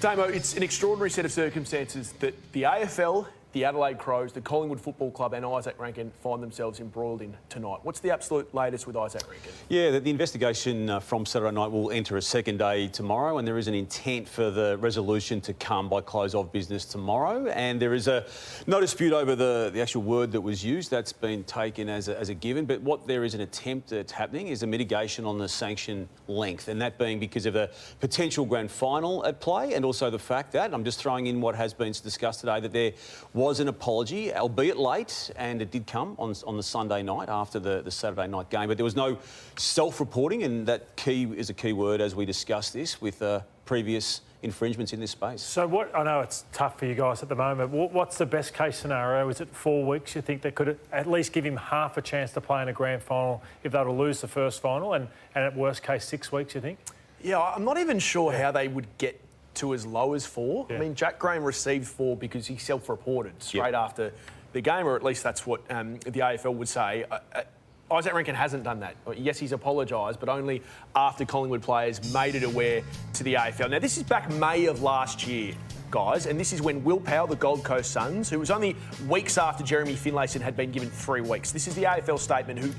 Damo, it's an extraordinary set of circumstances that the AFL, the Adelaide Crows, the Collingwood Football Club and Izak Rankine find themselves embroiled in tonight. What's the absolute latest with Izak Rankine? Yeah, the investigation from Saturday night will enter a second day tomorrow, and there is an intent for the resolution to come by close of business tomorrow. And there is no dispute over the actual word that was used. That's been taken as a given. But what there is an attempt that's happening is a mitigation on the sanction length, and that being because of a potential grand final at play, and also the fact that, I'm just throwing in what has been discussed today, that there was an apology, albeit late, and it did come on the Sunday night after the Saturday night game. But there was no self-reporting, and that is a key word as we discuss this with previous infringements in this space. So I know it's tough for you guys at the moment. What's the best case scenario? Is it 4 weeks? You think they could at least give him half a chance to play in a grand final if they were to lose the first final, and at worst case 6 weeks, you think? Yeah, I'm not even sure how they would get to as low as 4. Yeah. I mean, Jack Graham received 4 because he self-reported straight after the game, or at least that's what the AFL would say. Izak Rankine hasn't done that. Yes, he's apologised, but only after Collingwood players made it aware to the AFL. Now, this is back May of last year, guys, and this is when Will Powell, the Gold Coast Suns, who was only weeks after Jeremy Finlayson had been given 3 weeks. This is the AFL statement who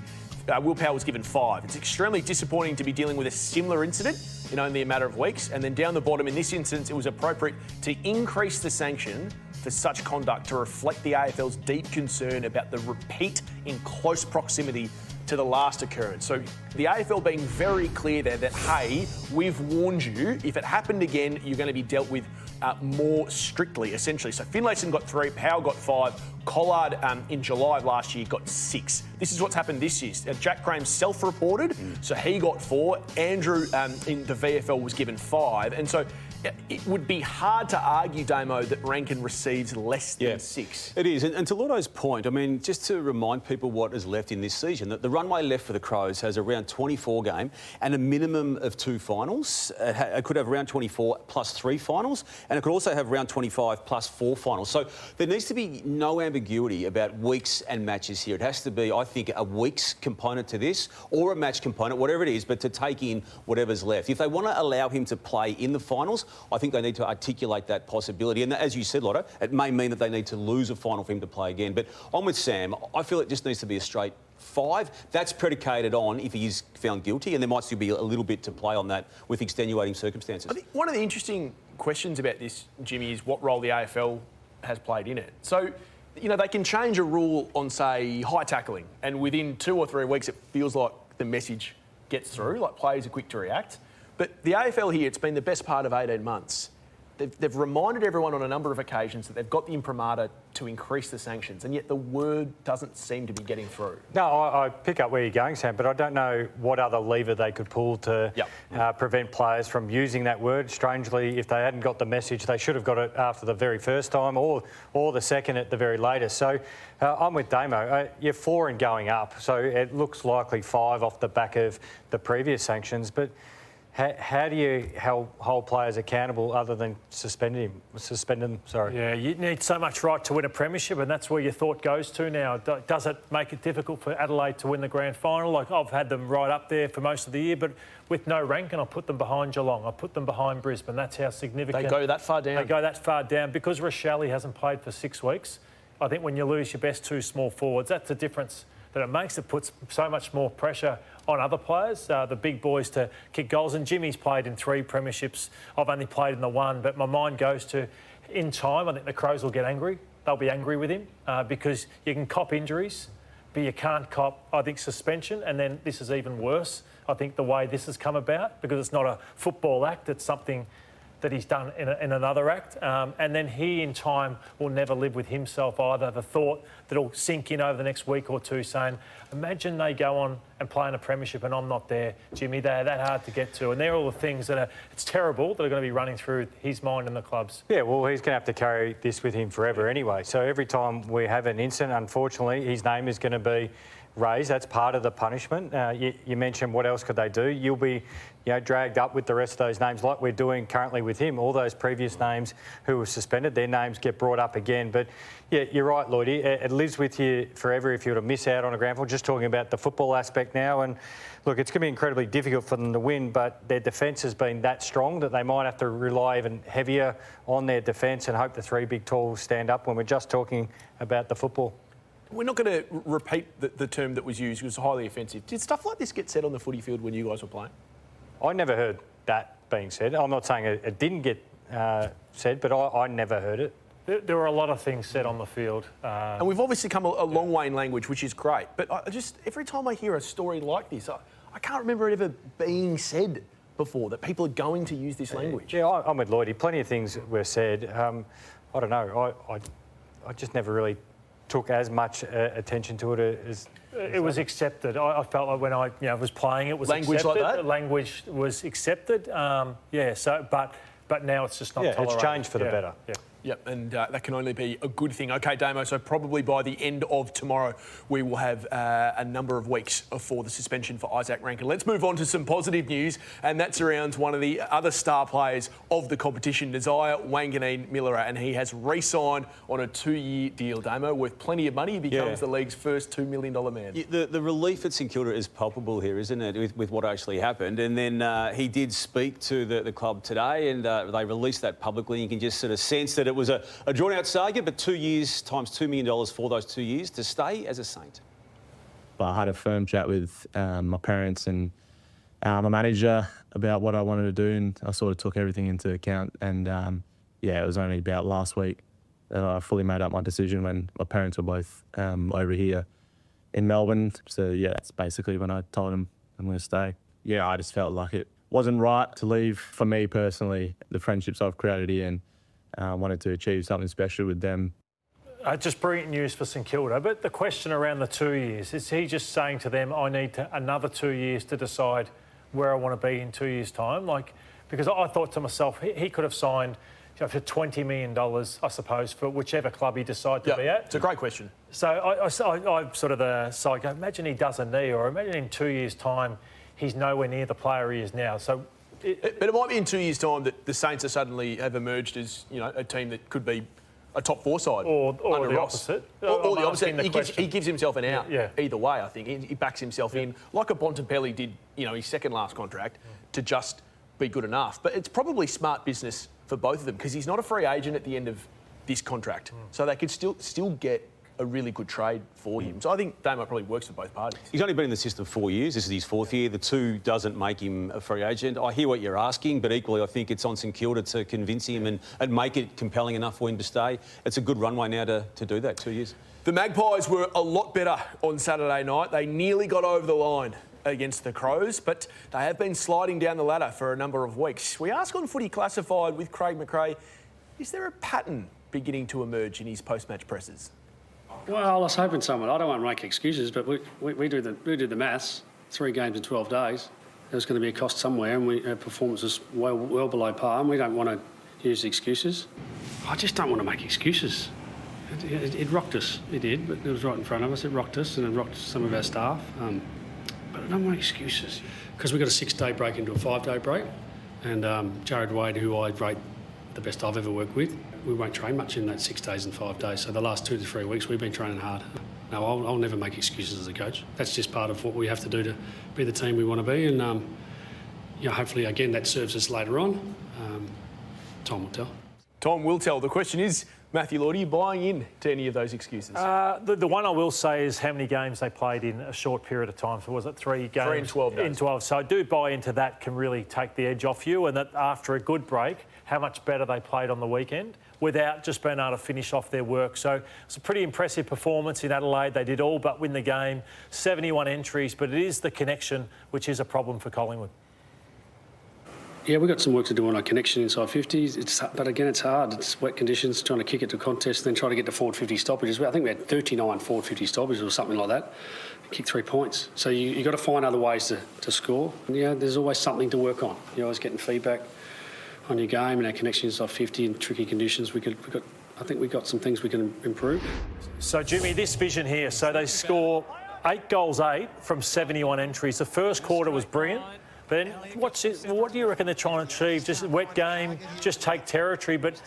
Will Powell was given 5. It's extremely disappointing to be dealing with a similar incident in only a matter of weeks. And then down the bottom, in this instance, it was appropriate to increase the sanction for such conduct to reflect the AFL's deep concern about the repeat in close proximity to the last occurrence. So the AFL being very clear there that, hey, we've warned you, if it happened again, you're going to be dealt with more strictly, essentially. So Finlayson got 3, Powell got 5, Collard in July of last year got 6. This is what's happened this year. Jack Graham self-reported, so he got 4. Andrew in the VFL was given 5. And so it would be hard to argue, Damo, that Rankine receives less than 6. It is. And to Lloydo's point, I mean, just to remind people what is left in this season, that the runway left for the Crows has a round 24 game and a minimum of 2 finals. It could have round 24 plus 3 finals, and it could also have round 25 plus 4 finals. So there needs to be no ambiguity about weeks and matches here. It has to be, I think, a weeks component to this, or a match component, whatever it is, but to take in whatever's left. If they want to allow him to play in the finals, I think they need to articulate that possibility. And as you said, Lloydo, it may mean that they need to lose a final for him to play again. But I'm with Sam. I feel it just needs to be a straight 5. That's predicated on if he is found guilty, and there might still be a little bit to play on that with extenuating circumstances. I think one of the interesting questions about this, Jimmy, is what role the AFL has played in it. So, you know, they can change a rule on, say, high tackling, and within 2 or 3 weeks it feels like the message gets through, like players are quick to react. But the AFL here, it's been the best part of 18 months. They've reminded everyone on a number of occasions that they've got the imprimatur to increase the sanctions, and yet the word doesn't seem to be getting through. No, I pick up where you're going, Sam, but I don't know what other lever they could pull to prevent players from using that word. Strangely, if they hadn't got the message, they should have got it after the very first time or the second at the very latest. So I'm with Damo. You're 4 and going up, so it looks likely 5 off the back of the previous sanctions, but how do you hold players accountable other than suspend them? Yeah, you need so much right to win a premiership, and that's where your thought goes to now. Does it make it difficult for Adelaide to win the grand final? Like, I've had them right up there for most of the year, but with no Rankine, I put them behind Geelong. I put them behind Brisbane. That's how significant... They go that far down. They go that far down. Because Rochelle hasn't played for 6 weeks, I think when you lose your best 2 small forwards, that's the difference that it makes. It puts so much more pressure on other players, the big boys, to kick goals. And Jimmy's played in 3 premierships. I've only played in the 1, but my mind goes to, in time, I think the Crows will get angry. They'll be angry with him because you can cop injuries, but you can't cop, I think, suspension. And then this is even worse, I think, the way this has come about, because it's not a football act, it's something that he's done in another act. And then he, in time, will never live with himself either. The thought that'll sink in over the next week or 2 saying, imagine they go on and play in a premiership and I'm not there, Jimmy. They're that hard to get to. And they're all the things that it's terrible that are going to be running through his mind and the club's. Yeah, well, he's going to have to carry this with him forever anyway. So every time we have an incident, unfortunately, his name is going to be raised. That's part of the punishment. You mentioned what else could they do? You'll be, dragged up with the rest of those names like we're doing currently with him. All those previous names who were suspended, their names get brought up again. But, yeah, you're right, Lloydy. It lives with you forever if you were to miss out on a grand final. Just talking about the football aspect now. And, look, it's going to be incredibly difficult for them to win, but their defence has been that strong that they might have to rely even heavier on their defence and hope the three big talls stand up when we're just talking about the football. We're not going to repeat the term that was used. It was highly offensive. Did stuff like this get said on the footy field when you guys were playing? I never heard that being said. I'm not saying it didn't get said, but I never heard it. There were a lot of things said on the field. And we've obviously come a long way in language, which is great. But every time I hear a story like this, I can't remember it ever being said before, that people are going to use this language. Yeah, I'm with Lloydy. Plenty of things were said. I don't know. I just never really took as much attention to it as... It was accepted. I felt like when I was playing, it was language accepted. Like that? The language was accepted. But now it's just not tolerated. It's changed for the better. Yeah. Yep, and that can only be a good thing. OK, Damo, so probably by the end of tomorrow, we will have a number of weeks for the suspension for Izak Rankine. Let's move on to some positive news, and that's around one of the other star players of the competition, Nasiah Wanganeen-Milera, and he has re-signed on a 2-year deal, Damo, worth plenty of money. He becomes the league's first $2 million man. Yeah, the relief at St Kilda is palpable here, isn't it, with what actually happened? And then he did speak to the club today, and they released that publicly. You can just sort of sense that it was a drawn-out saga, but 2 years times $2 million for those 2 years to stay as a Saint. But I had a firm chat with my parents and my manager about what I wanted to do, and I sort of took everything into account. And it was only about last week that I fully made up my decision when my parents were both over here in Melbourne. So yeah, that's basically when I told them I'm going to stay. Yeah, I just felt like it wasn't right to leave. For me personally, the friendships I've created here, and wanted to achieve something special with them. Just brilliant news for St Kilda, but the question around the 2 years, is he just saying to them, I need another 2 years to decide where I want to be in 2 years' time? Because I thought to myself, he could have signed for $20 million, I suppose, for whichever club he decided to be at. It's a great question. So I sort of go, imagine he does a knee, or imagine in 2 years' time he's nowhere near the player he is now. So. But it might be in 2 years' time that the Saints suddenly have emerged as a team that could be a top 4 side. Or the opposite. Or the opposite. He gives himself an out either way, I think. He backs himself in, like a Bontempelli did, his second last contract, to just be good enough. But it's probably smart business for both of them, because he's not a free agent at the end of this contract. So they could still get a really good trade for him. So I think Damo probably works for both parties. He's only been in the system 4 years. This is his 4th year. The 2 doesn't make him a free agent. I hear what you're asking, but equally I think it's on St Kilda to convince him and make it compelling enough for him to stay. It's a good runway now to do that, 2 years. The Magpies were a lot better on Saturday night. They nearly got over the line against the Crows, but they have been sliding down the ladder for a number of weeks. We ask on Footy Classified with Craig McRae, is there a pattern beginning to emerge in his post-match presses? Well, I was hoping someone. I don't want to make excuses, but we do the maths. 3 games in 12 days. There's going to be a cost somewhere, and our performance is well below par, and we don't want to use excuses. I just don't want to make excuses. It rocked us. It did, but it was right in front of us. It rocked us, and it rocked some of our staff. But I don't want excuses, because we got a 6-day break into a 5-day break, and Jared Wade, who I rate the best I've ever worked with, we won't train much in that 6 days and 5 days. So the last 2 to 3 weeks, we've been training hard. No, I'll never make excuses as a coach. That's just part of what we have to do to be the team we want to be. And hopefully, again, that serves us later on. Time will tell. Time will tell. The question is, Matthew Lloydy, are you buying in to any of those excuses? The one I will say is how many games they played in a short period of time. So was it 3 games? 3 in 12 days. In 12. So I do buy into that can really take the edge off you, and that after a good break, how much better they played on the weekend without just being able to finish off their work. So it's a pretty impressive performance in Adelaide. They did all but win the game. 71 entries, but it is the connection which is a problem for Collingwood. Yeah, we've got some work to do on our connection inside 50s. But again, it's hard. It's wet conditions, trying to kick it to contest, then try to get to forward 50 stoppages. I think we had 39 forward 50 stoppages or something like that. Kick 3 points. So you got to find other ways to score. And, there's always something to work on. You're always getting feedback on your game and our connection inside 50 in tricky conditions. I think we've got some things we can improve. So, Jimmy, this vision here, so they score 8 goals, 8 from 71 entries. The first quarter was brilliant. But then what do you reckon they're trying to achieve? Just a wet game, just take territory. But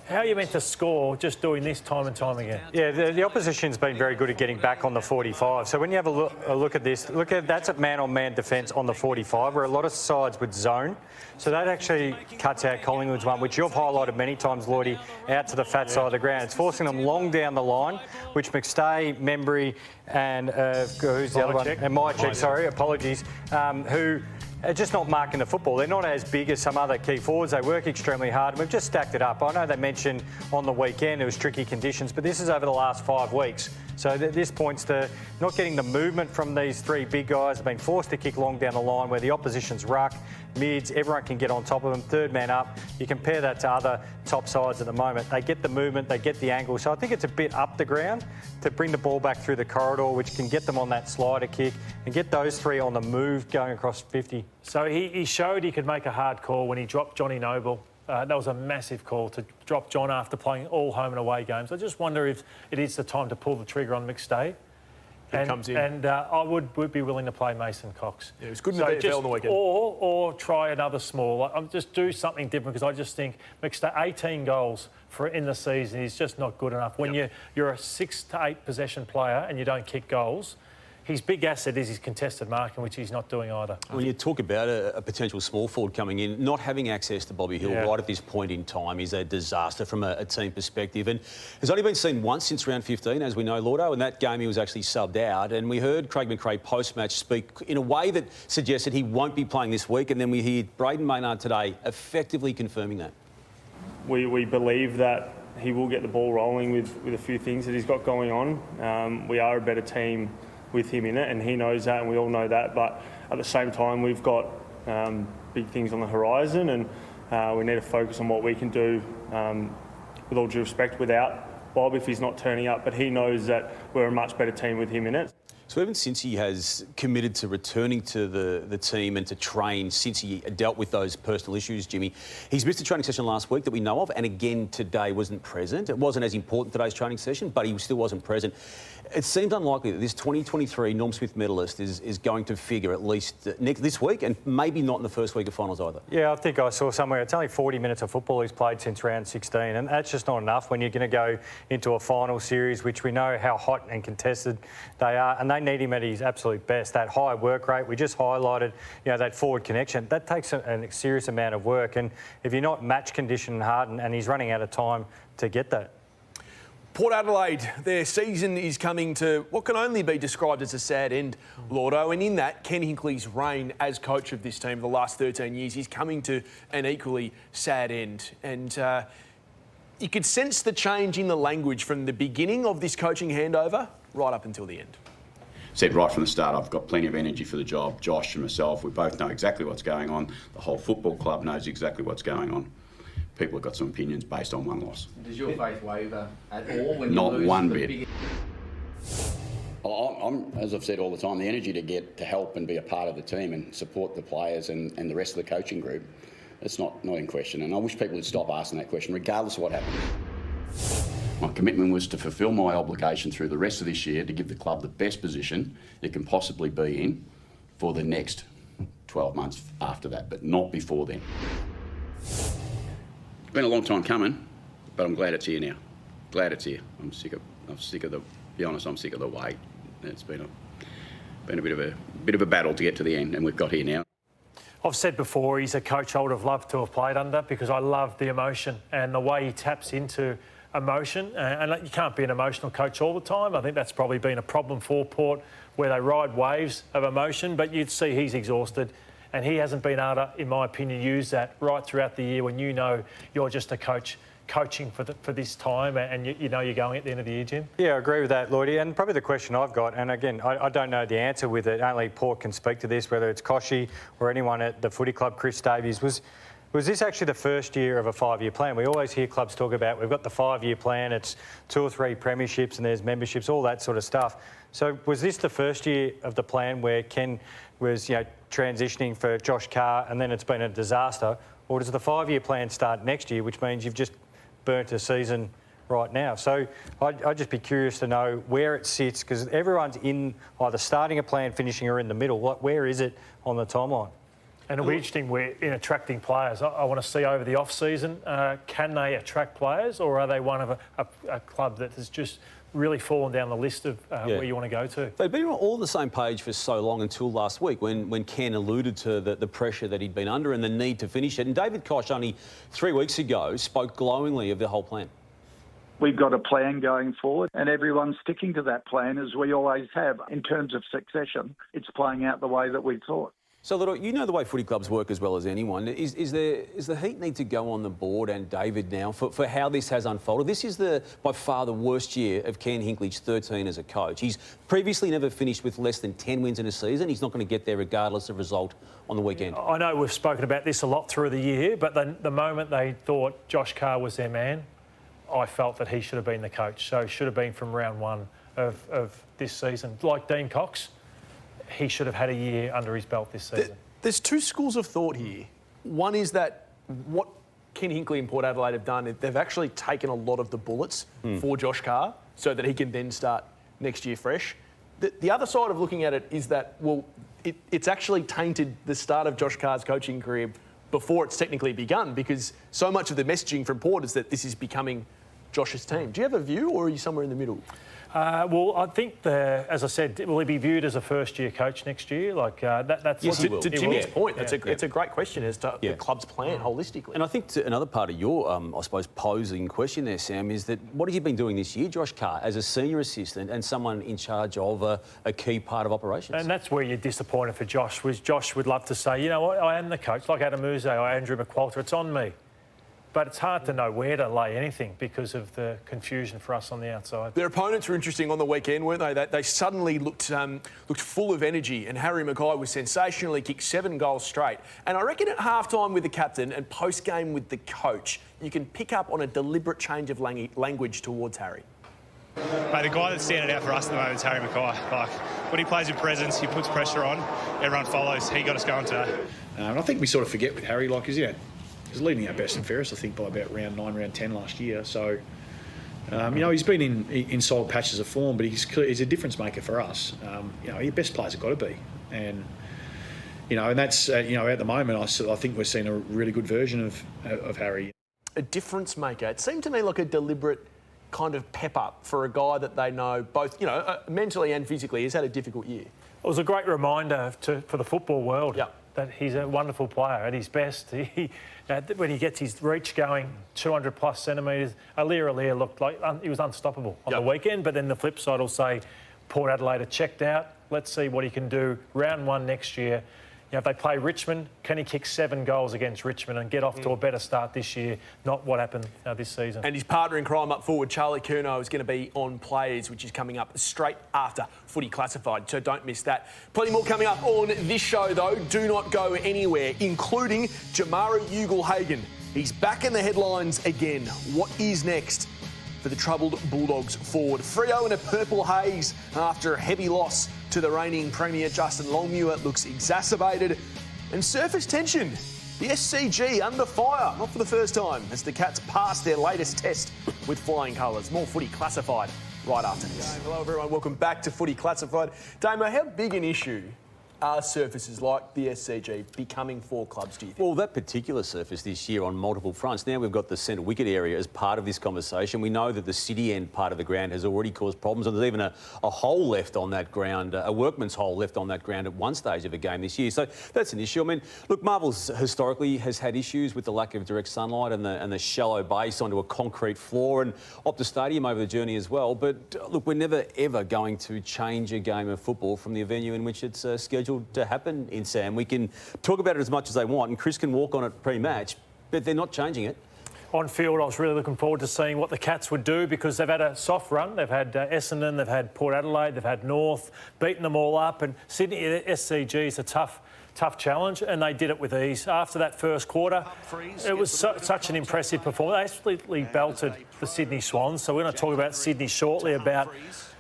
how are you meant to score just doing this time and time again? Yeah, the opposition's been very good at getting back on the 45. So when you have a look at this, that's a man-on-man defence on the 45, where a lot of sides would zone. So that actually cuts out Collingwood's one, which you've highlighted many times, Lloydy, out to the fat side of the ground. It's forcing them long down the line, which McStay, Membry and who's the other one? And Mychek, sorry, apologies, who are just not marking the football. They're not as big as some other key forwards. They work extremely hard, and we've just stacked it up. I know they mentioned on the weekend it was tricky conditions, but this is over the last 5 weeks. So this points to not getting the movement from these 3 big guys. They've been forced to kick long down the line where the opposition's ruck, mids, everyone can get on top of them, third man up. You compare that to other top sides at the moment. They get the movement, they get the angle. So I think it's a bit up the ground to bring the ball back through the corridor, which can get them on that slider kick and get those 3 on the move going across 50. So he showed he could make a hard call when he dropped Johnny Noble. That was a massive call to drop John after playing all home and away games. I just wonder if it is the time to pull the trigger on McStay. Comes in. And I would be willing to play Mason Cox. Yeah, it was good in the AFL on the weekend. Or try another small. Just do something different, because I just think McStay, 18 goals in the season is just not good enough. When you're a 6 to 8 possession player and you don't kick goals, his big asset is his contested marking, which he's not doing either. When you talk about a potential small forward coming in, not having access to Bobby Hill right at this point in time is a disaster from a team perspective. And has only been seen once since round 15, as we know, Lordo. In that game, he was actually subbed out. And we heard Craig McRae post-match speak in a way that suggested he won't be playing this week. And then we hear Braden Maynard today effectively confirming that. We believe that he will get the ball rolling with a few things that he's got going on. We are a better team with him in it, and he knows that, and we all know that. But at the same time, we've got big things on the horizon, and we need to focus on what we can do, with all due respect, without Bob if he's not turning up. But he knows that we're a much better team with him in it. So even since he has committed to returning to the team and to train, since he dealt with those personal issues, Jimmy, he's missed a training session last week that we know of, and again today wasn't present. It wasn't as important today's training session, but he still wasn't present. It seems unlikely that this 2023 Norm Smith medalist is going to figure at least this week, and maybe not in the first week of finals either. Yeah, I think I saw somewhere it's only 40 minutes of football he's played since round 16, and that's just not enough when you're going to go into a final series, which we know how hot and contested they are, and they need him at his absolute best. That high work rate, we just highlighted, that forward connection, that takes a serious amount of work, and if you're not match conditioned hard, and he's running out of time to get that. Port Adelaide, their season is coming to what can only be described as a sad end, Lordo. And in that, Ken Hinkley's reign as coach of this team for the last 13 years is coming to an equally sad end. And you could sense the change in the language from the beginning of this coaching handover right up until the end. Said right from the start, I've got plenty of energy for the job. Josh and myself, we both know exactly what's going on. The whole football club knows exactly what's going on. People have got some opinions based on one loss. Does your faith waver at all when you Not lose? one bit. I'm, as I've said all the time, the energy to help and be a part of the team and support the players and the rest of the coaching group, it's not in question. And I wish people would stop asking that question, regardless of what happens. My commitment was to fulfil my obligation through the rest of this year to give the club the best position it can possibly be in for the next 12 months after that, but not before then. It's been a long time coming, but I'm glad it's here now. Glad it's here. I'm sick of the wait. It's been a bit of a battle to get to the end, and we've got here now. I've said before, he's a coach I would have loved to have played under, because I love the emotion and the way he taps into emotion. And you can't be an emotional coach all the time. I think that's probably been a problem for Port, where they ride waves of emotion, but you'd see he's exhausted. And he hasn't been able to, in my opinion, use that right throughout the year when you know you're just a coach coaching for this time, and you know you're going at the end of the year, Jim? Yeah, I agree with that, Lloydy. And probably the question I've got, and again, I don't know the answer with it, only Port can speak to this, whether it's Koch or anyone at the footy club, Chris Davies, was this actually the first year of a 5-year plan? We always hear clubs talk about, we've got the 5-year plan, it's 2 or 3 premierships and there's memberships, all that sort of stuff. So was this the first year of the plan where Ken was, transitioning for Josh Carr, and then it's been a disaster? Or does the 5-year plan start next year, which means you've just burnt a season right now. So I'd just be curious to know where it sits, because everyone's in either starting a plan, finishing, or in the middle. Where is it on the timeline? And it'll be interesting in attracting players. I want to see over the off-season, can they attract players, or are they one of a club that has just really fallen down the list of where you want to go to? They've been all on the same page for so long until last week when Ken alluded to the pressure that he'd been under and the need to finish it. And David Koch only 3 weeks ago spoke glowingly of the whole plan. We've got a plan going forward and everyone's sticking to that plan, as we always have. In terms of succession, it's playing out the way that we thought. So, Little, you know the way footy clubs work as well as anyone. Is the heat need to go on the board and David now for how this has unfolded? This is by far the worst year of Ken Hinckley's 13 as a coach. He's previously never finished with less than 10 wins in a season. He's not going to get there regardless of result on the weekend. I know we've spoken about this a lot through the year, but the moment they thought Josh Carr was their man, I felt that he should have been the coach. So should have been from round one of this season. Like Dean Cox, he should have had a year under his belt this season. There's two schools of thought here. One is that what Ken Hinckley and Port Adelaide have done, they've actually taken a lot of the bullets for Josh Carr so that he can then start next year fresh. The other side of looking at it is that, well, it's actually tainted the start of Josh Carr's coaching career before it's technically begun, because so much of the messaging from Port is that this is becoming Josh's team. Do you have a view, or are you somewhere in the middle? Well, I think, as I said, will he be viewed as a first-year coach next year? Like that's yes, he will. To Jimmy's point, it's a great question as to the club's plan holistically. And I think another part of your, I suppose, posing question there, Sam, is that what has he been doing this year, Josh Carr, as a senior assistant and someone in charge of a key part of operations? And that's where you're disappointed for Josh. Was Josh would love to say, you know what, I am the coach, like Adam Muse or Andrew McQualter, it's on me. But it's hard to know where to lay anything because of the confusion for us on the outside. Their opponents were interesting on the weekend, weren't they? They suddenly looked full of energy, and Harry McKay was sensational. He kicked 7 goals straight. And I reckon at halftime with the captain and post-game with the coach, you can pick up on a deliberate change of language towards Harry. Mate, the guy that's standing out for us at the moment is Harry McKay. Like, when he plays with presence, he puts pressure on, everyone follows. He got us going today. And I think we sort of forget with Harry, like, he's leading our best and fairest, I think, by about round 9, round 10 last year. So, he's been in solid patches of form, but he's a difference maker for us. Your best players have got to be. And, and that's, at the moment, I think we're seeing a really good version of Harry. A difference maker. It seemed to me like a deliberate kind of pep up for a guy that they know both, mentally and physically. He's had a difficult year. It was a great reminder for the football world. That he's a wonderful player at his best. When he gets his reach going, 200+ centimetres, Aliir looked like he was unstoppable on the weekend. But then the flip side will say, Port Adelaide are checked out. Let's see what he can do round 1 next year. If they play Richmond, can he kick 7 goals against Richmond and get off to a better start this year, not what happened this season? And his partner in crime up forward, Charlie Curnow, is going to be on Players, which is coming up straight after Footy Classified, so don't miss that. Plenty more coming up on this show, though. Do not go anywhere, including Jamarra Ugle-Hagan. He's back in the headlines again. What is next for the troubled Bulldogs forward? Freo in a purple haze after a heavy loss to the reigning Premier Justin Longmuir looks exacerbated. And surface tension. The SCG under fire, not for the first time, as the Cats pass their latest test with flying colours. More Footy Classified right after this. Hello everyone, welcome back to Footy Classified. Damo, how big an issue are surfaces like the SCG becoming for clubs, do you think? Well, that particular surface this year on multiple fronts. Now we've got the centre wicket area as part of this conversation. We know that the city end part of the ground has already caused problems, and there's even a hole left on that ground, a workman's hole left on that ground at one stage of a game this year. So that's an issue. I mean, look, Marvel's historically has had issues with the lack of direct sunlight and the shallow base onto a concrete floor, and Optus Stadium over the journey as well. But look, we're never ever going to change a game of football from the venue in which it's scheduled to happen in, Sam. We can talk about it as much as they want, and Chris can walk on it pre-match, but they're not changing it. On field, I was really looking forward to seeing what the Cats would do, because they've had a soft run. They've had Essendon, they've had Port Adelaide, they've had North, beaten them all up, and Sydney SCG is a tough challenge, and they did it with ease. After that first quarter, it was such an impressive performance. They absolutely belted the Sydney Swans, so we're going to talk about Sydney shortly, about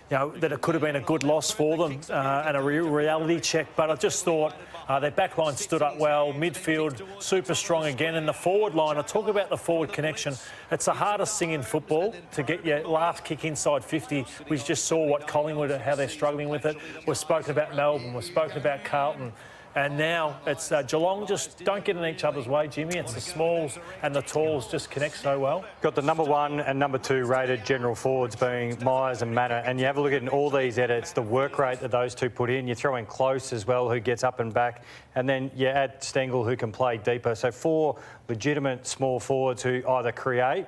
that it could have been a good loss for them and a reality check. But I just thought their back line stood up well, midfield super strong again, and the forward line, I talk about the forward connection. It's the hardest thing in football to get your last kick inside 50. We just saw what Collingwood, how they're struggling with it. We've spoken about Melbourne, we've spoken about Carlton. And now it's Geelong just don't get in each other's way, Jimmy. It's the smalls and the talls just connect so well. Got the number 1 and number 2 rated general forwards being Myers and Manor. And you have a look at all these edits, the work rate that those two put in. You throw in Close as well, who gets up and back. And then you add Stengel, who can play deeper. So 4 legitimate small forwards who either create,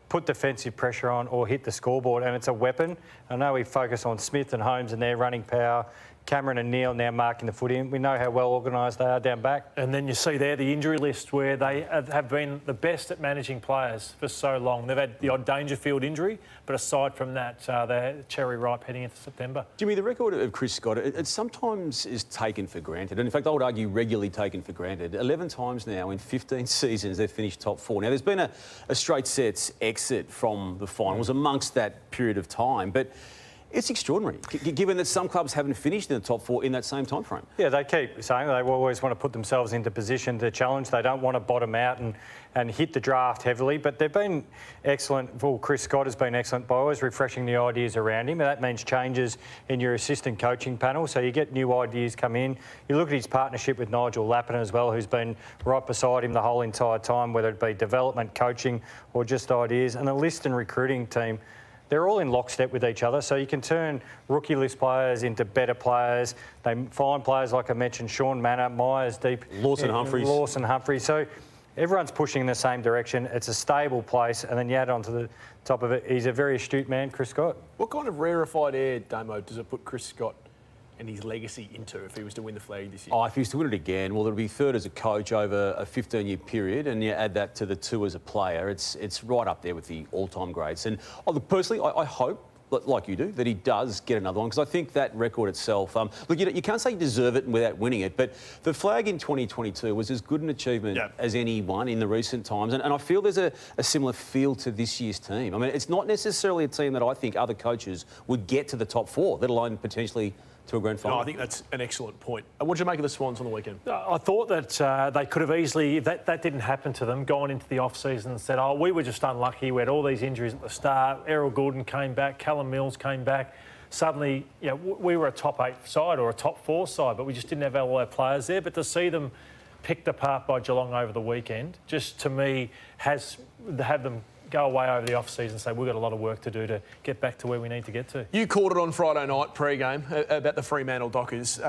put defensive pressure on or hit the scoreboard. And it's a weapon. I know we focus on Smith and Holmes and their running power. Cameron and Neil now marking the footy. We know how well organised they are down back. And then you see there the injury list where they have been the best at managing players for so long. They've had the odd Dangerfield injury, but aside from that, they're cherry ripe heading into September. Jimmy, the record of Chris Scott, it sometimes is taken for granted. And in fact, I would argue regularly taken for granted. 11 times now in 15 seasons they've finished top 4. Now, there's been a straight sets exit from the finals amongst that period of time, but it's extraordinary, given that some clubs haven't finished in the top 4 in that same time frame. Yeah, they keep saying they always want to put themselves into position to challenge. They don't want to bottom out and hit the draft heavily, but they've been excellent. Well, Chris Scott has been excellent by always refreshing the ideas around him, and that means changes in your assistant coaching panel, so you get new ideas come in. You look at his partnership with Nigel Lappin as well, who's been right beside him the whole entire time, whether it be development, coaching or just ideas, and the list and recruiting team. They're all in lockstep with each other, so you can turn rookie list players into better players. They find players, like I mentioned, Sean Manor, Myers deep. Lawson Humphries. So everyone's pushing in the same direction. It's a stable place, and then you add on to the top of it, he's a very astute man, Chris Scott. What kind of rarefied air, Damo, does it put Chris Scott and his legacy into if he was to win the flag this year? Oh, if he was to win it again, well, it'll be third as a coach over a 15-year period, and you add that to the 2 as a player, it's right up there with the all-time greats. And look, personally, I hope, like you do, that he does get another one, because I think that record itself, look, you can't say you deserve it without winning it, but the flag in 2022 was as good an achievement as anyone in the recent times, and I feel there's a similar feel to this year's team. I mean, it's not necessarily a team that I think other coaches would get to the top 4, let alone potentially to a grand final. No, I think that's an excellent point. What did you make of the Swans on the weekend? I thought that they could have easily, if that didn't happen to them, gone into the off-season and said, oh, we were just unlucky. We had all these injuries at the start. Errol Goulden came back. Callum Mills came back. Suddenly, we were a top 8 side or a top 4 side, but we just didn't have all our players there. But to see them picked apart by Geelong over the weekend, just to me, have them go away over the off-season and say we've got a lot of work to do to get back to where we need to get to. You called it on Friday night pre-game about the Fremantle Dockers.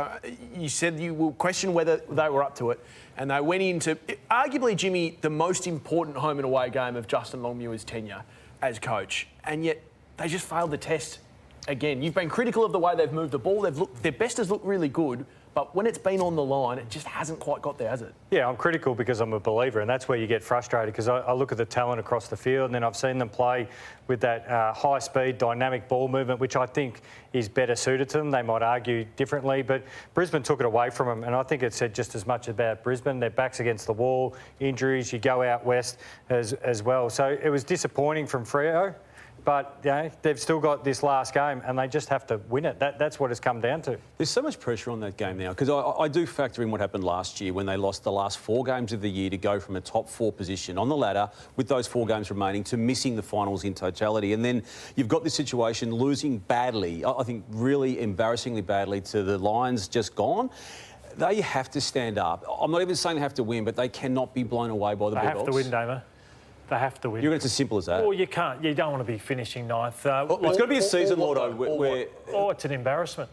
You said you will question whether they were up to it, and they went into, arguably, Jimmy, the most important home and away game of Justin Longmuir's tenure as coach, and yet they just failed the test again. You've been critical of the way they've moved the ball. Their best has looked really good, but when it's been on the line, it just hasn't quite got there, has it? Yeah, I'm critical because I'm a believer, and that's where you get frustrated, because I look at the talent across the field, and then I've seen them play with that high-speed, dynamic ball movement, which I think is better suited to them. They might argue differently, but Brisbane took it away from them, and I think it said just as much about Brisbane. Their backs against the wall, injuries, you go out west as well. So it was disappointing from Freo. But they've still got this last game, and they just have to win it. That's what it's come down to. There's so much pressure on that game now, because I do factor in what happened last year when they lost the last 4 games of the year to go from a top 4 position on the ladder with those 4 games remaining to missing the finals in totality. And then you've got this situation losing badly, I think really embarrassingly badly, to the Lions just gone. They have to stand up. I'm not even saying they have to win, but they cannot be blown away by the Bulldogs. They have to win, Damo. They have to win. It's as simple as that. Well, you can't. You don't want to be finishing 9th. It's got to be a season, Lordo, where... Oh, it's an embarrassment.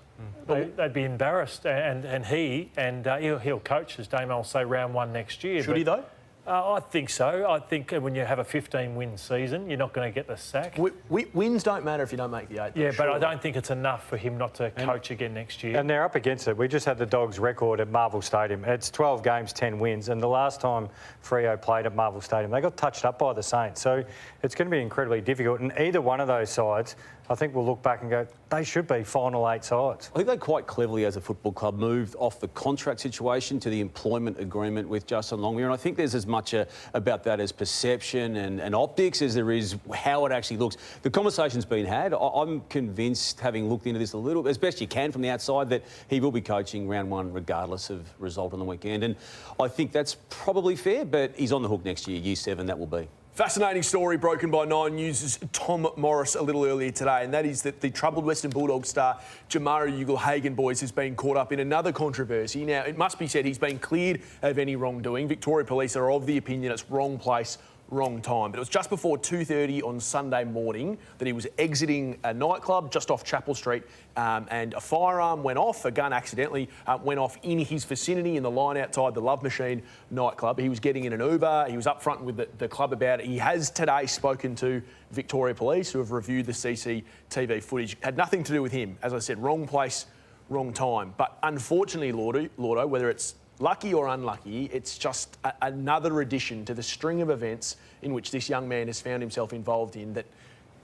They'd be embarrassed, and he'll coach, as Damo will say, round 1 next year. Should he, though? I think so. I think when you have a 15-win season, you're not going to get the sack. Wins don't matter if you don't make the 8th. Yeah, but I don't think it's enough for him not to coach again next year. And they're up against it. We just had the Dogs record at Marvel Stadium. It's 12 games, 10 wins. And the last time Freo played at Marvel Stadium, they got touched up by the Saints. So it's going to be incredibly difficult. And either one of those sides, I think we'll look back and go, they should be final 8 sides. I think they quite cleverly, as a football club, moved off the contract situation to the employment agreement with Justin Longmuir. And I think there's as much about that as perception and optics as there is how it actually looks. The conversation's been had. I'm convinced, having looked into this a little, as best you can from the outside, that he will be coaching round 1 regardless of result on the weekend. And I think that's probably fair, but he's on the hook next year, year 7, that will be. Fascinating story broken by Nine News' Tom Morris a little earlier today, and that is that the troubled Western Bulldogs star Jamarra Ugle-Hagan, boys, has been caught up in another controversy. Now, it must be said he's been cleared of any wrongdoing. Victoria Police are of the opinion it's wrong place, wrong time. But it was just before 2:30 on Sunday morning that he was exiting a nightclub just off Chapel Street, and a firearm went off. A gun accidentally went off in his vicinity in the line outside the Love Machine nightclub. He was getting in an Uber. He was upfront with the club about it. He has today spoken to Victoria Police, who have reviewed the CCTV footage. Had nothing to do with him. As I said, wrong place, wrong time. But unfortunately, Lordo, whether it's lucky or unlucky, it's just another addition to the string of events in which this young man has found himself involved in that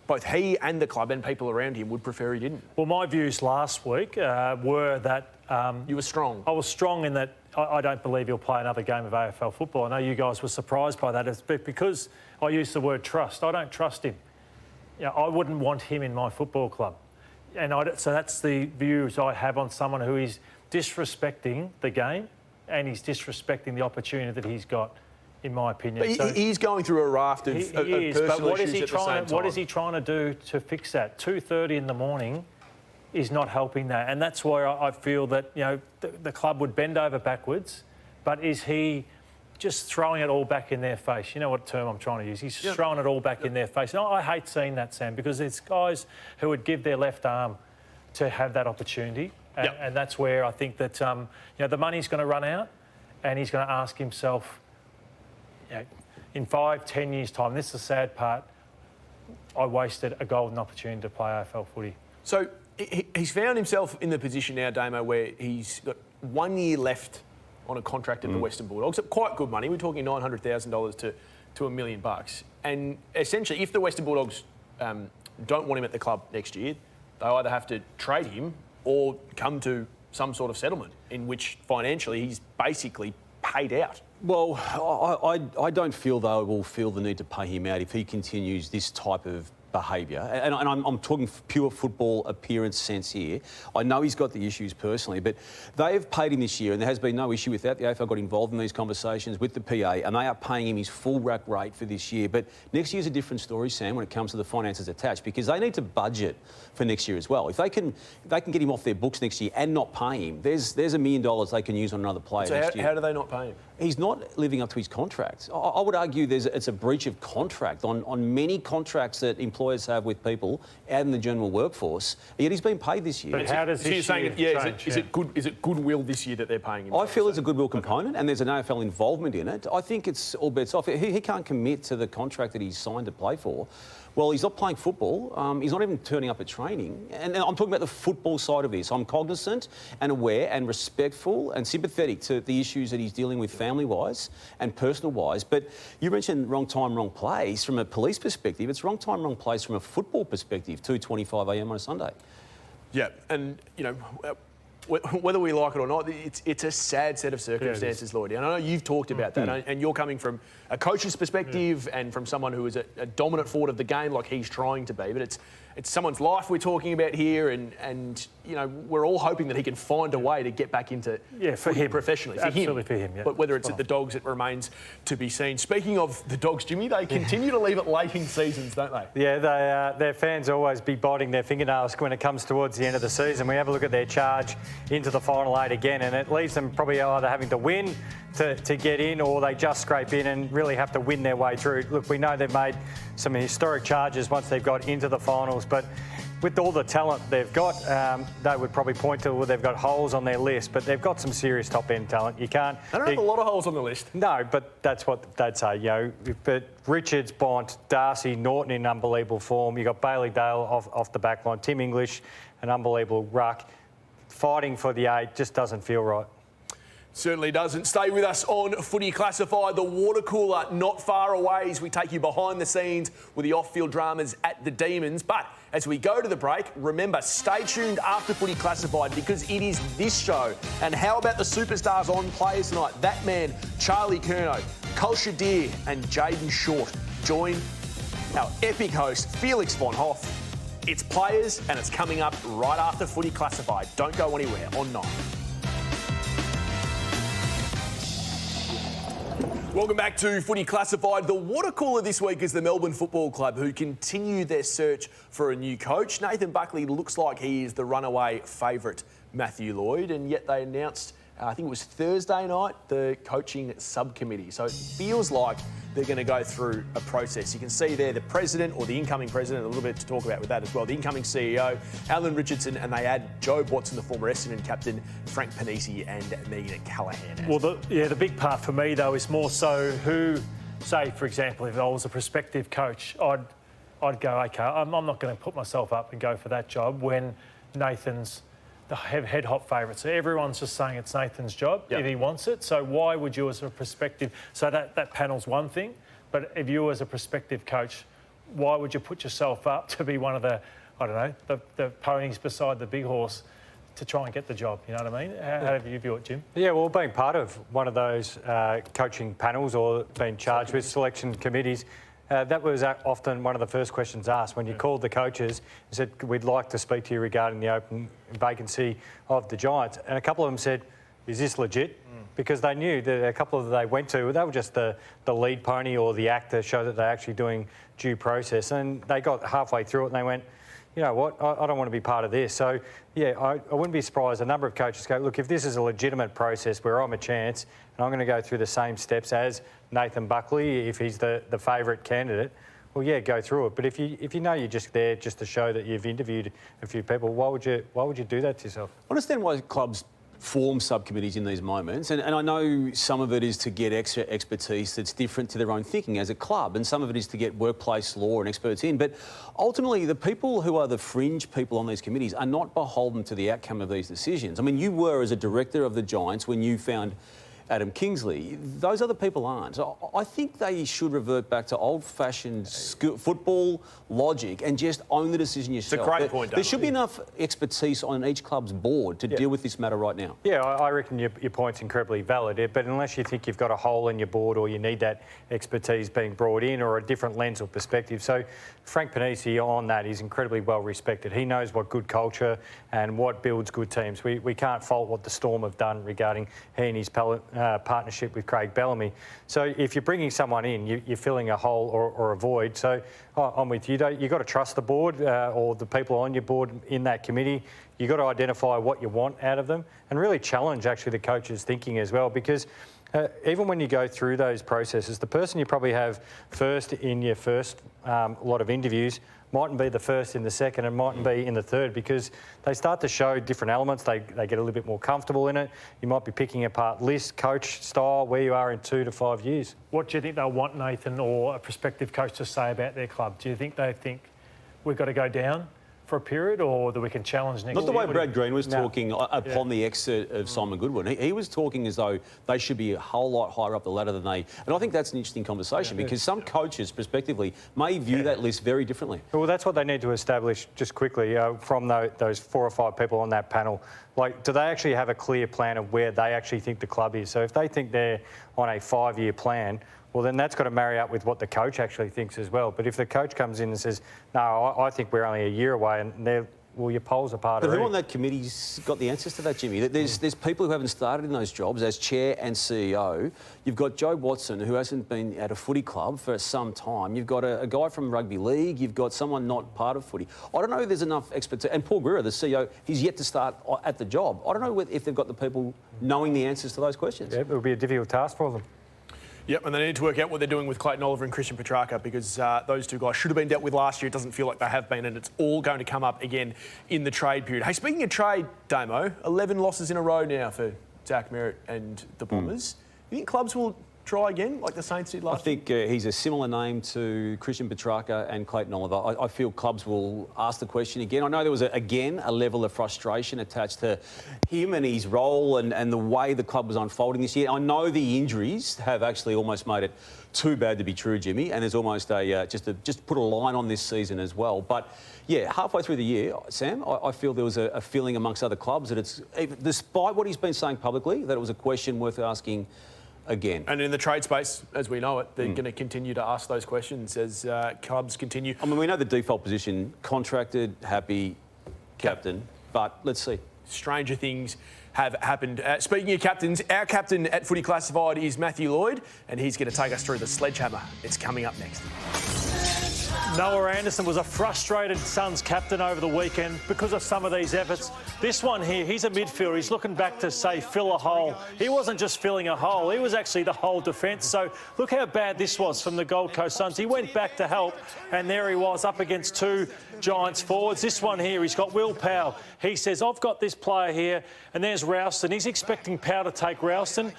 both he and the club and people around him would prefer he didn't. Well, my views last week were that... you were strong. I was strong in that I don't believe he'll play another game of AFL football. I know you guys were surprised by that. It's because I used the word trust. I don't trust him. You know, I wouldn't want him in my football club. And so that's the views I have on someone who is disrespecting the game and he's disrespecting the opportunity that he's got, in my opinion. But he's going through a raft of personal issues at the same time. What is he trying to do to fix that? 2:30 in the morning is not helping that. And that's why I feel that, you know, the club would bend over backwards, but is he just throwing it all back in their face? You know what term I'm trying to use? He's just throwing it all back in their face. And I hate seeing that, Sam, because it's guys who would give their left arm to have that opportunity. And that's where I think that, you know, the money's going to run out and he's going to ask himself, you know, in 5-10 years' time, this is the sad part, I wasted a golden opportunity to play AFL footy. So he's found himself in the position now, Damo, where he's got 1 year left on a contract at the Western Bulldogs. Quite good money. We're talking $900,000 to $1 million. And essentially, if the Western Bulldogs don't want him at the club next year, they'll either have to trade him or come to some sort of settlement in which financially he's basically paid out. Well, I don't feel they will feel the need to pay him out if he continues this type of behaviour. And I'm talking pure football appearance sense here. I know he's got the issues personally, but they have paid him this year, and there has been no issue with that. The AFL got involved in these conversations with the PA, and they are paying him his full rack rate for this year. But next year's a different story, Sam, when it comes to the finances attached, because they need to budget for next year as well. If they can get him off their books next year and not pay him, there's $1 million they can use on another player next year. How do they not pay him? He's not living up to his contract. I would argue it's a breach of contract on many contracts that employers have with people out in the general workforce. Yet he's been paid this year. But how does this year change? Is it goodwill this year that they're paying him? I feel it's a goodwill component, and there's an AFL involvement in it. I think it's all bets off. He can't commit to the contract that he's signed to play for. Well, he's not playing football. He's not even turning up at training. And I'm talking about the football side of this. I'm cognizant and aware and respectful and sympathetic to the issues that he's dealing with family-wise and personal-wise. But you mentioned wrong time, wrong place. From a police perspective, it's wrong time, wrong place from a football perspective, 2:25 a.m. on a Sunday. Yeah, and, you know, whether we like it or not, it's a sad set of circumstances, Lloydy. And I know you've talked about that, and you're coming from a coach's perspective and from someone who is a dominant forward of the game like he's trying to be. But it's someone's life we're talking about here, and you know, we're all hoping that he can find a way to get back into for him professionally. Absolutely for him, yeah. But whether it's at the Dogs, it remains to be seen. Speaking of the Dogs, Jimmy, they continue to leave it late in seasons, don't they? Yeah, their fans always be biting their fingernails when it comes towards the end of the season. We have a look at their charge into the final 8 again, and it leaves them probably either having to win to get in, or they just scrape in and really have to win their way through. Look, we know they've made some historic charges once they've got into the finals, but with all the talent they've got, they would probably point to, well, they've got holes on their list, but they've got some serious top-end talent. You can't... They don't have a lot of holes on the list. No, but that's what they'd say, you know. But Richards, Bont, Darcy, Norton in unbelievable form. You've got Bailey Dale off the back line. Tim English, an unbelievable ruck. Fighting for the 8 just doesn't feel right. Certainly doesn't. Stay with us on Footy Classified. The water cooler not far away as we take you behind the scenes with the off-field dramas at the Demons. But as we go to the break, remember, stay tuned after Footy Classified because it is this show. And how about the superstars on Players Night? That man, Charlie Curnow, Koch and Jaden Short join our epic host, Felix von Hoff. It's players, and it's coming up right after Footy Classified. Don't go anywhere on 9. Welcome back to Footy Classified. The water cooler this week is the Melbourne Football Club, who continue their search for a new coach. Nathan Buckley looks like he is the runaway favourite, Matthew Lloyd, and yet they announced, I think it was Thursday night, the coaching subcommittee. So it feels like they're going to go through a process. You can see there the president, or the incoming president, a little bit to talk about with that as well, the incoming CEO, Alan Richardson, and they add Joe Watson, the former Essendon captain, Frank Panisi and Megan Callaghan. Well, the big part for me, though, is more so who, say, for example, if I was a prospective coach, I'd go, OK, I'm not going to put myself up and go for that job when Nathan's the head hot favourite. So everyone's just saying it's Nathan's job if he wants it. So why would you as a prospective... So that panel's one thing, but if you as a prospective coach, why would you put yourself up to be one of the, I don't know, the ponies beside the big horse to try and get the job? You know what I mean? How do you view it, Jim? Yeah, well, being part of one of those coaching panels or being charged with selection committees, that was often one of the first questions asked when you called the coaches and said, we'd like to speak to you regarding the open vacancy of the Giants. And a couple of them said, is this legit? Because they knew that a couple of them they went to, they were just the lead pony or the actor, show that they're actually doing due process. And they got halfway through it and they went, you know what, I don't want to be part of this. So, yeah, I wouldn't be surprised. A number of coaches go, look, if this is a legitimate process where I'm a chance and I'm going to go through the same steps as Nathan Buckley, if he's the favourite candidate, well, yeah, go through it. But if you know you're just there just to show that you've interviewed a few people, why would you do that to yourself? I understand why clubs form subcommittees in these moments, and I know some of it is to get extra expertise that's different to their own thinking as a club, and some of it is to get workplace law and experts in, but ultimately the people who are the fringe people on these committees are not beholden to the outcome of these decisions. I mean, you were as a director of the Giants when you found Adam Kingsley. Those other people aren't. So I think they should revert back to old-fashioned football logic and just own the decision yourself. It's a great point, There should be enough expertise on each club's board to deal with this matter right now. Yeah, I reckon your point's incredibly valid, but unless you think you've got a hole in your board or you need that expertise being brought in or a different lens or perspective. So Frank Panisi on that is incredibly well respected. He knows what good culture and what builds good teams. We can't fault what the Storm have done regarding he and his partnership with Craig Bellamy. So if you're bringing someone in, you're filling a hole or a void. So I'm with you. You've got to trust the board or the people on your board in that committee. You've got to identify what you want out of them and really challenge actually the coach's thinking as well, because even when you go through those processes, the person you probably have first in your first lot of interviews mightn't be the first in the second and mightn't be in the third, because they start to show different elements. They get a little bit more comfortable in it. You might be picking apart list, coach style, where you are in 2 to 5 years. What do you think they'll want Nathan or a prospective coach to say about their club? Do you think they think we've got to go down for a period, or that we can challenge next year? Not the way Brad Green was talking upon the exit of Simon Goodwin. He was talking as though they should be a whole lot higher up the ladder than they... And I think that's an interesting conversation because some coaches, prospectively, may view that list very differently. Well, that's what they need to establish just quickly from those 4 or 5 people on that panel. Like, do they actually have a clear plan of where they actually think the club is? So if they think they're on a 5-year plan, well, then that's got to marry up with what the coach actually thinks as well. But if the coach comes in and says, no, I think we're only a year away, and they're, well, your polls are part of it. But who on that committee's got the answers to that, Jimmy? There's people who haven't started in those jobs as chair and CEO. You've got Joe Watson, who hasn't been at a footy club for some time. You've got a guy from rugby league. You've got someone not part of footy. I don't know if there's enough expertise. And Paul Greer, the CEO, he's yet to start at the job. I don't know if they've got the people knowing the answers to those questions. Yeah, it will be a difficult task for them. Yep, and they need to work out what they're doing with Clayton Oliver and Christian Petrarca, because those two guys should have been dealt with last year. It doesn't feel like they have been, and it's all going to come up again in the trade period. Hey, speaking of trade, Damo, 11 losses in a row now for Zach Merrett and the Bombers. You think clubs will try again, like the Saints did last year? I think he's a similar name to Christian Petrarca and Clayton Oliver. I feel clubs will ask the question again. I know there was, again, a level of frustration attached to him and his role and the way the club was unfolding this year. I know the injuries have actually almost made it too bad to be true, Jimmy, and there's almost a just put a line on this season as well. But, yeah, halfway through the year, Sam, I feel there was a feeling amongst other clubs that it's, despite what he's been saying publicly, that it was a question worth asking again. And in the trade space, as we know it, they're going to continue to ask those questions as clubs continue. I mean, we know the default position, contracted, happy, captain, but let's see. Stranger things have happened. Speaking of captains, our captain at Footy Classified is Matthew Lloyd, and he's going to take us through the Sledgehammer. It's coming up next. Noah Anderson was a frustrated Suns captain over the weekend because of some of these efforts. This one here, he's a midfielder. He's looking back to, say, fill a hole. He wasn't just filling a hole. He was actually the whole defence. So look how bad this was from the Gold Coast Suns. He went back to help, and there he was up against two Giants forwards. This one here, he's got Will Powell. He says, I've got this player here, and there's Ralston. He's expecting Powell to take Ralston.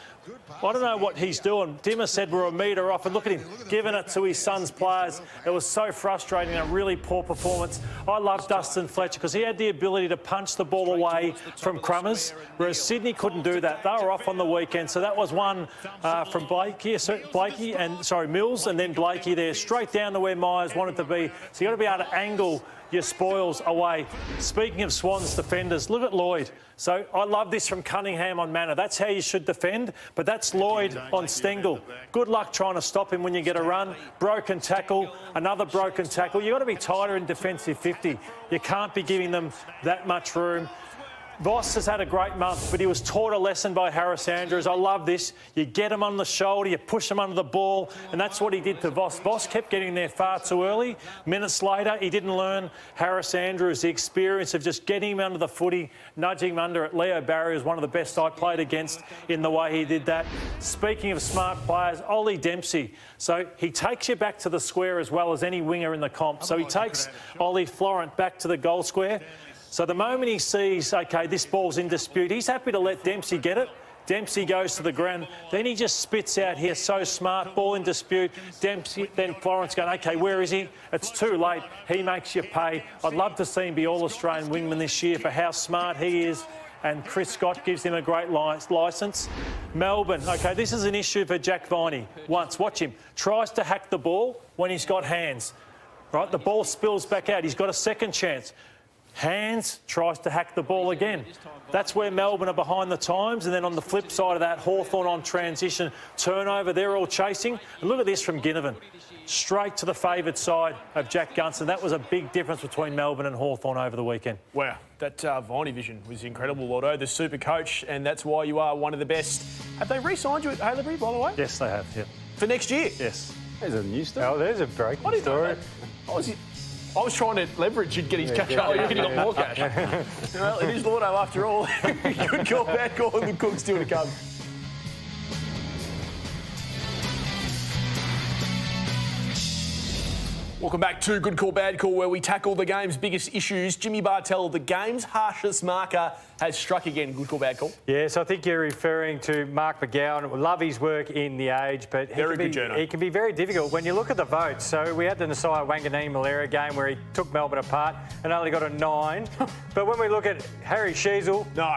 I don't know what he's doing. Dimmer said we're a metre off, and look at him giving it to his Suns players. It was so frustrating, a really poor performance. I love Dustin Fletcher because he had the ability to punch the ball away from Crummers, whereas Sydney couldn't do that. They were off on the weekend, so that was one from Mills, and then Blakey there, straight down to where Myers wanted to be. So you've got to be able to angle your spoils away. Speaking of Swans defenders, look at Lloyd. So I love this from Cunningham on Manor. That's how you should defend, but that's Lloyd on Stengel. Good luck trying to stop him when you get a run. Broken tackle, another broken tackle. You've got to be tighter in defensive 50. You can't be giving them that much room. Voss has had a great month, but he was taught a lesson by Harris Andrews. I love this. You get him on the shoulder, you push him under the ball, and that's what he did to Voss. Voss kept getting there far too early. Minutes later, he didn't learn Harris Andrews, the experience of just getting him under the footy, nudging him under it. Leo Barry was one of the best I played against in the way he did that. Speaking of smart players, Ollie Dempsey. So he takes you back to the square as well as any winger in the comp. So he takes Ollie Florent back to the goal square. So the moment he sees, OK, this ball's in dispute, he's happy to let Dempsey get it. Dempsey goes to the ground. Then he just spits out here, so smart, ball in dispute. Dempsey, then Florence going, OK, where is he? It's too late. He makes you pay. I'd love to see him be All-Australian wingman this year for how smart he is. And Chris Scott gives him a great licence. Melbourne, OK, this is an issue for Jack Viney. Once, watch him. Tries to hack the ball when he's got hands. Right, the ball spills back out. He's got a second chance. Hands, tries to hack the ball again. That's where Melbourne are behind the times. And then on the flip side of that, Hawthorn on transition, turnover, they're all chasing. And look at this from Ginnivan. Straight to the favoured side of Jack Gunson. That was a big difference between Melbourne and Hawthorn over the weekend. Wow, that Viney vision was incredible, Lordo. The super coach, and that's why you are one of the best. Have they re-signed you at Haileybury, by the way? Yes, they have, yeah. For next year? Yes. There's a new story. Oh, there's a breaking story. I was trying to leverage and get his cash. Oh, you got more cash. Well, it is Lordo after all. Good call, bad call, and the Cook's still to come. Welcome back to Good Call, Bad Call, where we tackle the game's biggest issues. Jimmy Bartell, the game's harshest marker, has struck again. Good call, bad call. Yes, I think you're referring to Mark McGowan. Love his work in the Age, but he can be very difficult when you look at the votes. So we had the Nasiah Wanganeen-Milera game where he took Melbourne apart and only got a 9. But when we look at Harry Sheasel... No.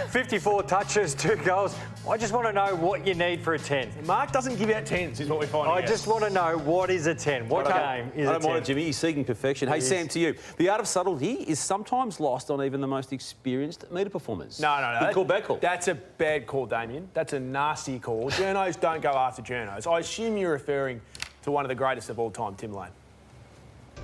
54 touches, 2 goals. I just want to know what you need for a 10. Mark doesn't give out 10s, is what we're finding out. I just want to know what is a 10. What game is a 10? I don't mind it, Jimmy. He's seeking perfection. Hey, Sam, to you. The art of subtlety is sometimes lost on even the most experienced metre performers. No. Good call, bad call. That's a bad call, Damian. That's a nasty call. Journos don't go after journos. I assume you're referring to one of the greatest of all time, Tim Lane.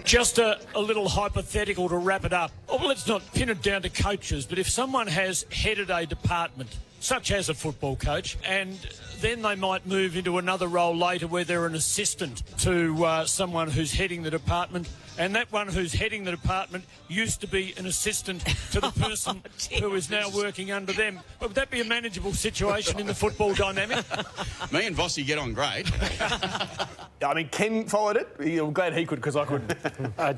Just a little hypothetical to wrap it up. Well, let's not pin it down to coaches, but if someone has headed a department, such as a football coach, and then they might move into another role later where they're an assistant to someone who's heading the department, and that one who's heading the department used to be an assistant to the person who is now working under them. Would that be a manageable situation in the football dynamic? Me and Vossi get on great. I mean, Ken followed it. I'm glad he could, because I couldn't.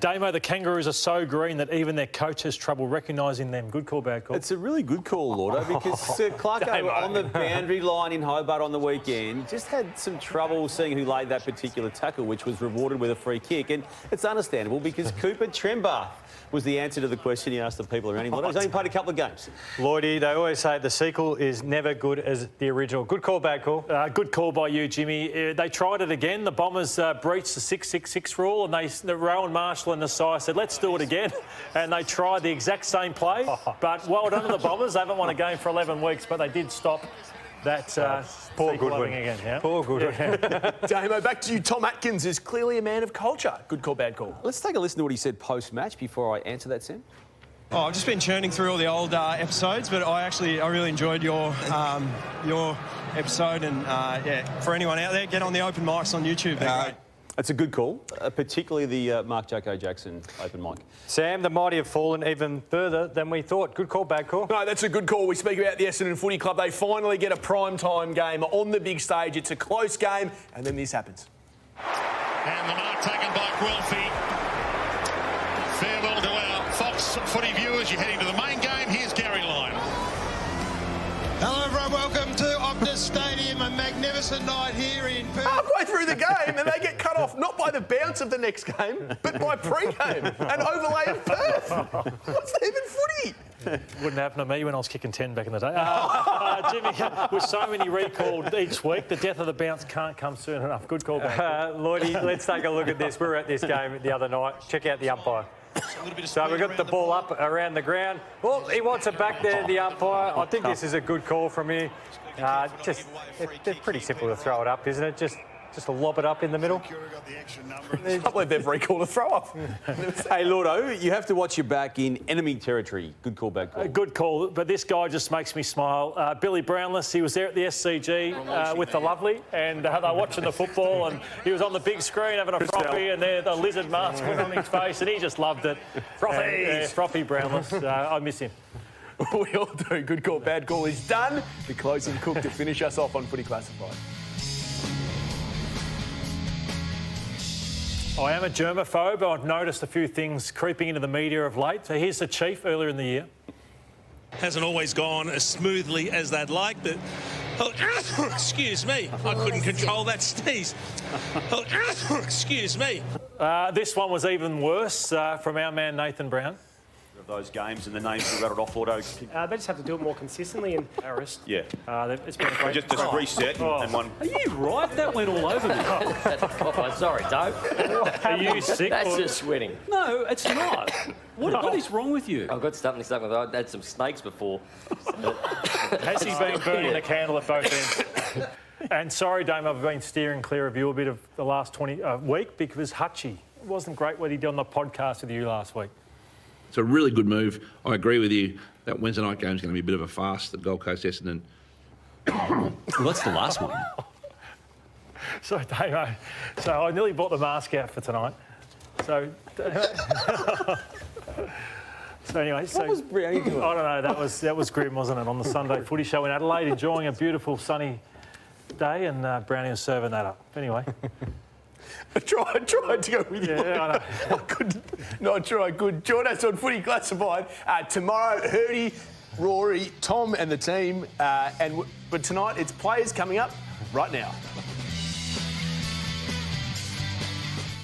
Damo, the Kangaroos are so green that even their coach has trouble recognising them. Good call, bad call. It's a really good call, Lordo, because Clarko on the boundary line in Hobart on the weekend just had some trouble seeing who laid that particular tackle, which was rewarded with a free kick. And it's understandable because Cooper Trembath was the answer to the question he asked the people around him. He's only played a couple of games. Lloydy, they always say the sequel is never good as the original. Good call, bad call. Good call by you, Jimmy. They tried it again. The Bombers breached the 6-6-6 rule, and Rowan Marshall and Nasiah said, let's do it again. And they tried the exact same play. But well done to the Bombers. They haven't won a game for 11 weeks, but they did stop That's poor Goodwin again. Yeah? Poor Goodwin. Yeah. Damo, back to you. Tom Atkins is clearly a man of culture. Good call, bad call. Let's take a listen to what he said post-match before I answer that, Sam. Oh, I've just been churning through all the old episodes, but I really enjoyed your episode, and for anyone out there, get on the open mics on YouTube. They're great. It's a good call, particularly the Mark Joko Jackson open mic. Sam, the mighty have fallen even further than we thought. Good call, bad call? No, that's a good call. We speak about the Essendon Footy Club. They finally get a prime-time game on the big stage. It's a close game, and then this happens. And the mark taken by Guelphy. Farewell to our Fox Footy viewers. You're heading to the main game. Here's Gary Lyon. Hello everyone, welcome to Optus Stadium, a magnificent night here in Perth. Halfway through the game and they get cut off not by the bounce of the next game, but by pre-game, an overlay of Perth. What's even footy? Wouldn't happen to me when I was kicking 10 back in the day. Jimmy, with so many recalled each week, the death of the bounce can't come soon enough. Good call back. Lloydy, let's take a look at this. We were at this game the other night. Check out the umpire. So we've got the ball up around the ground. Well, he wants it back there, the umpire. I think this is a good call from here. It's pretty simple to throw it up, isn't it? Just lob it up in the middle. I can't believe they've recalled a throw-up. Hey, Lordo, you have to watch your back in enemy territory. Good call, bad call. Good call, but this guy just makes me smile. Billy Brownless, he was there at the SCG with the lovely, and they were watching the football, and he was on the big screen having a frothy, and there the lizard mask was on his face, and he just loved it. Frothy Brownless. I miss him. We all do. Good call, bad call is done. The closing cook to finish us off on Footy Classified. I am a germaphobe. I've noticed a few things creeping into the media of late. So here's the Chief earlier in the year. Hasn't always gone as smoothly as they'd like, but... Oh, excuse me. I couldn't control that sneeze. Oh, excuse me. This one was even worse from our man Nathan Brown. Those games and the names we rattled off, Auto. They just have to do it more consistently and Paris. Yeah. It's been a great... Just reset and one... Are you right? That went all over me. Sorry, Dave. Are you sick? That's just sweating. No, it's not. What is wrong with you? I've got something stuck with. I've had some snakes before. Has he been burning the candle at both ends? And sorry, Dame, I've been steering clear of you a bit of the last week because Hutchie wasn't great what he did on the podcast with you last week. It's a really good move. I agree with you. That Wednesday night game is going to be a bit of a fast at Gold Coast Essendon. Well, that's the last one. So, Damo, I nearly bought the mask out for tonight. So anyway, what was Brownie doing? I don't know. That was grim, wasn't it? On the Sunday Footy Show in Adelaide, enjoying a beautiful sunny day, and Brownie was serving that up. Anyway. I tried to go with you. Yeah, I know. I couldn't. Not sure I could. Join us on Footy Classified tomorrow. Hurdy, Rory, Tom and the team. But tonight it's players coming up right now.